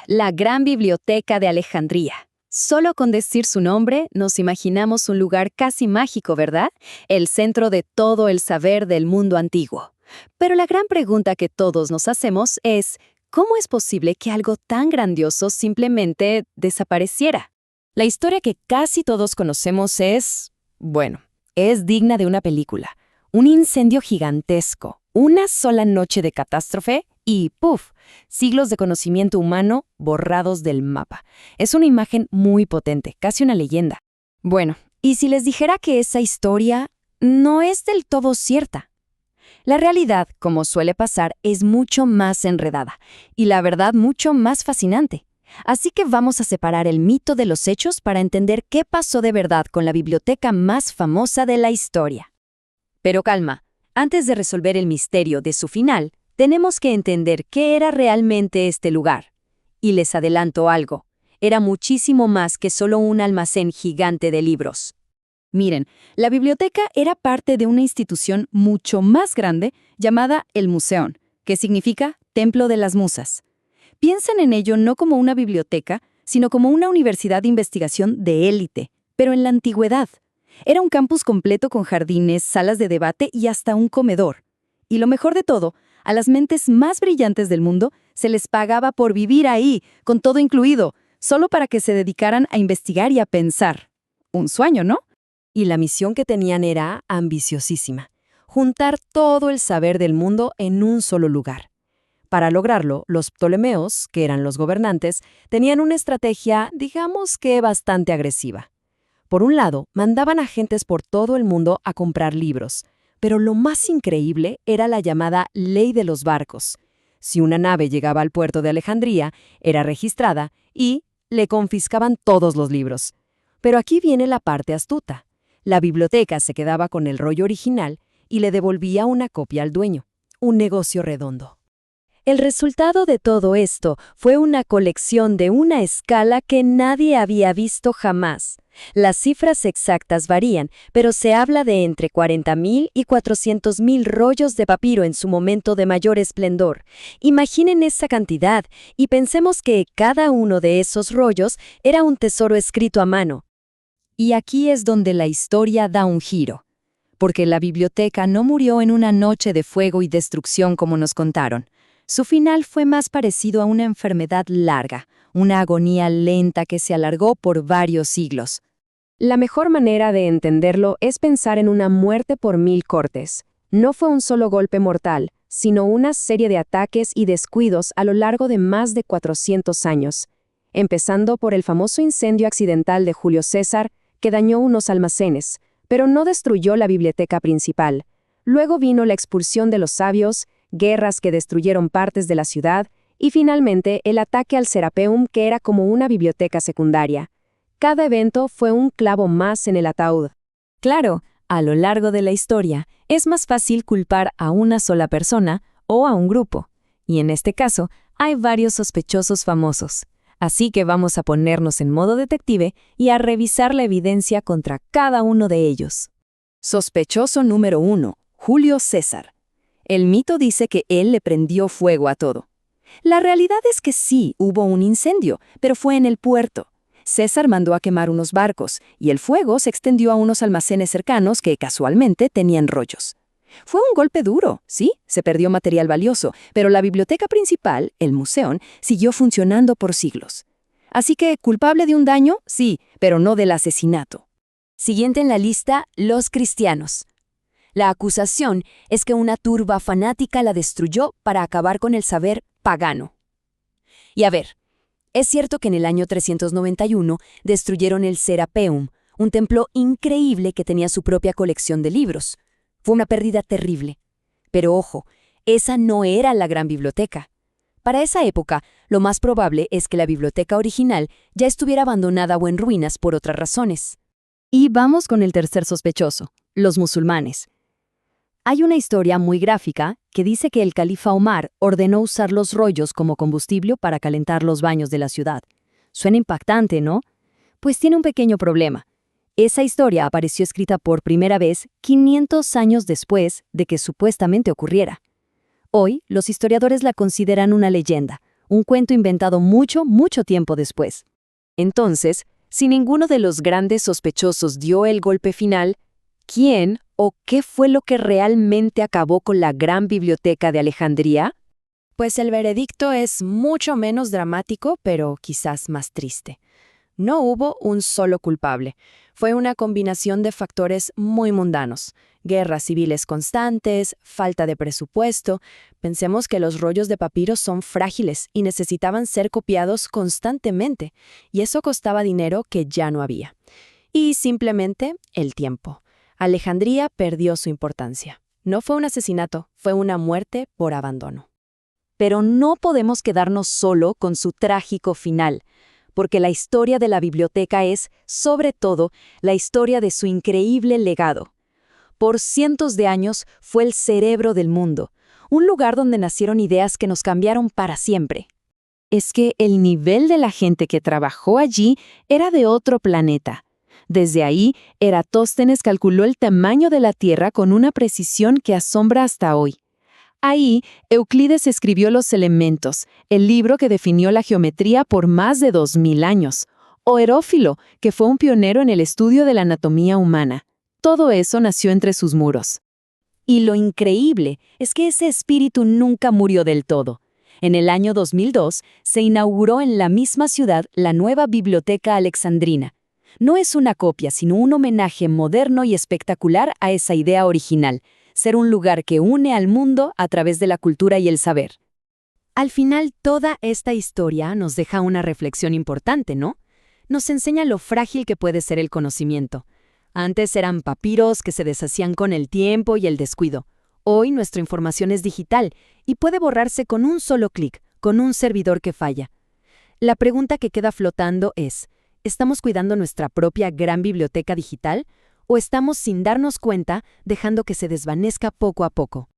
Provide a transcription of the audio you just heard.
La Gran Biblioteca de Alejandría. Solo con decir su nombre nos imaginamos un lugar casi mágico, ¿verdad? El centro de todo el saber del mundo antiguo. Pero la gran pregunta que todos nos hacemos es, ¿cómo es posible que algo tan grandioso simplemente desapareciera? La historia que casi todos conocemos es digna de una película. Un incendio gigantesco, una sola noche de catástrofe y ¡puf! Siglos de conocimiento humano borrados del mapa. Es una imagen muy potente, casi una leyenda. Bueno, ¿y si les dijera que esa historia no es del todo cierta? La realidad, como suele pasar, es mucho más enredada y la verdad mucho más fascinante. Así que vamos a separar el mito de los hechos para entender qué pasó de verdad con la biblioteca más famosa de la historia. Pero calma, antes de resolver el misterio de su final, tenemos que entender qué era realmente este lugar. Y les adelanto algo, era muchísimo más que solo un almacén gigante de libros. Miren, la biblioteca era parte de una institución mucho más grande llamada el Museón, que significa Templo de las Musas. Piensen en ello no como una biblioteca, sino como una universidad de investigación de élite, pero en la antigüedad. Era un campus completo con jardines, salas de debate y hasta un comedor. Y lo mejor de todo, a las mentes más brillantes del mundo se les pagaba por vivir ahí, con todo incluido, solo para que se dedicaran a investigar y a pensar. Un sueño, ¿no? Y la misión que tenían era ambiciosísima: juntar todo el saber del mundo en un solo lugar. Para lograrlo, los Ptolomeos, que eran los gobernantes, tenían una estrategia, digamos que bastante agresiva. Por un lado, mandaban agentes por todo el mundo a comprar libros, pero lo más increíble era la llamada Ley de los Barcos. Si una nave llegaba al puerto de Alejandría, era registrada y le confiscaban todos los libros. Pero aquí viene la parte astuta. La biblioteca se quedaba con el rollo original y le devolvía una copia al dueño. Un negocio redondo. El resultado de todo esto fue una colección de una escala que nadie había visto jamás. Las cifras exactas varían, pero se habla de entre 40.000 y 400.000 rollos de papiro en su momento de mayor esplendor. Imaginen esa cantidad y pensemos que cada uno de esos rollos era un tesoro escrito a mano. Y aquí es donde la historia da un giro. Porque la biblioteca no murió en una noche de fuego y destrucción como nos contaron. Su final fue más parecido a una enfermedad larga, una agonía lenta que se alargó por varios siglos. La mejor manera de entenderlo es pensar en una muerte por 1000 cortes. No fue un solo golpe mortal, sino una serie de ataques y descuidos a lo largo de más de 400 años, empezando por el famoso incendio accidental de Julio César, que dañó unos almacenes, pero no destruyó la biblioteca principal. Luego vino la expulsión de los sabios, guerras que destruyeron partes de la ciudad, y finalmente el ataque al Serapeum, que era como una biblioteca secundaria. Cada evento fue un clavo más en el ataúd. Claro, a lo largo de la historia, es más fácil culpar a una sola persona o a un grupo. Y en este caso, hay varios sospechosos famosos. Así que vamos a ponernos en modo detective y a revisar la evidencia contra cada uno de ellos. Sospechoso número 1, Julio César. El mito dice que él le prendió fuego a todo. La realidad es que sí, hubo un incendio, pero fue en el puerto. César mandó a quemar unos barcos, y el fuego se extendió a unos almacenes cercanos que casualmente tenían rollos. Fue un golpe duro, sí, se perdió material valioso, pero la biblioteca principal, el Museón, siguió funcionando por siglos. Así que, ¿culpable de un daño? Sí, pero no del asesinato. Siguiente en la lista, los cristianos. La acusación es que una turba fanática la destruyó para acabar con el saber pagano. Y a ver, es cierto que en el año 391 destruyeron el Serapeum, un templo increíble que tenía su propia colección de libros. Fue una pérdida terrible. Pero ojo, esa no era la gran biblioteca. Para esa época, lo más probable es que la biblioteca original ya estuviera abandonada o en ruinas por otras razones. Y vamos con el tercer sospechoso, los musulmanes. Hay una historia muy gráfica que dice que el califa Omar ordenó usar los rollos como combustible para calentar los baños de la ciudad. Suena impactante, ¿no? Pues tiene un pequeño problema. Esa historia apareció escrita por primera vez 500 años después de que supuestamente ocurriera. Hoy, los historiadores la consideran una leyenda, un cuento inventado mucho, mucho tiempo después. Entonces, si ninguno de los grandes sospechosos dio el golpe final, ¿quién o qué fue lo que realmente acabó con la gran biblioteca de Alejandría? Pues el veredicto es mucho menos dramático, pero quizás más triste. No hubo un solo culpable. Fue una combinación de factores muy mundanos. Guerras civiles constantes, falta de presupuesto. Pensemos que los rollos de papiro son frágiles y necesitaban ser copiados constantemente, y eso costaba dinero que ya no había. Y simplemente el tiempo. Alejandría perdió su importancia. No fue un asesinato, fue una muerte por abandono. Pero no podemos quedarnos solo con su trágico final, porque la historia de la biblioteca es, sobre todo, la historia de su increíble legado. Por cientos de años fue el cerebro del mundo, un lugar donde nacieron ideas que nos cambiaron para siempre. Es que el nivel de la gente que trabajó allí era de otro planeta. Desde ahí, Eratóstenes calculó el tamaño de la Tierra con una precisión que asombra hasta hoy. Ahí, Euclides escribió Los Elementos, el libro que definió la geometría por más de 2000 años, o Herófilo, que fue un pionero en el estudio de la anatomía humana. Todo eso nació entre sus muros. Y lo increíble es que ese espíritu nunca murió del todo. En el año 2002 se inauguró en la misma ciudad la nueva Biblioteca Alexandrina. No es una copia, sino un homenaje moderno y espectacular a esa idea original, ser un lugar que une al mundo a través de la cultura y el saber. Al final, toda esta historia nos deja una reflexión importante, ¿no? Nos enseña lo frágil que puede ser el conocimiento. Antes eran papiros que se deshacían con el tiempo y el descuido. Hoy nuestra información es digital y puede borrarse con un solo clic, con un servidor que falla. La pregunta que queda flotando es, ¿estamos cuidando nuestra propia gran biblioteca digital? ¿O estamos, sin darnos cuenta, dejando que se desvanezca poco a poco?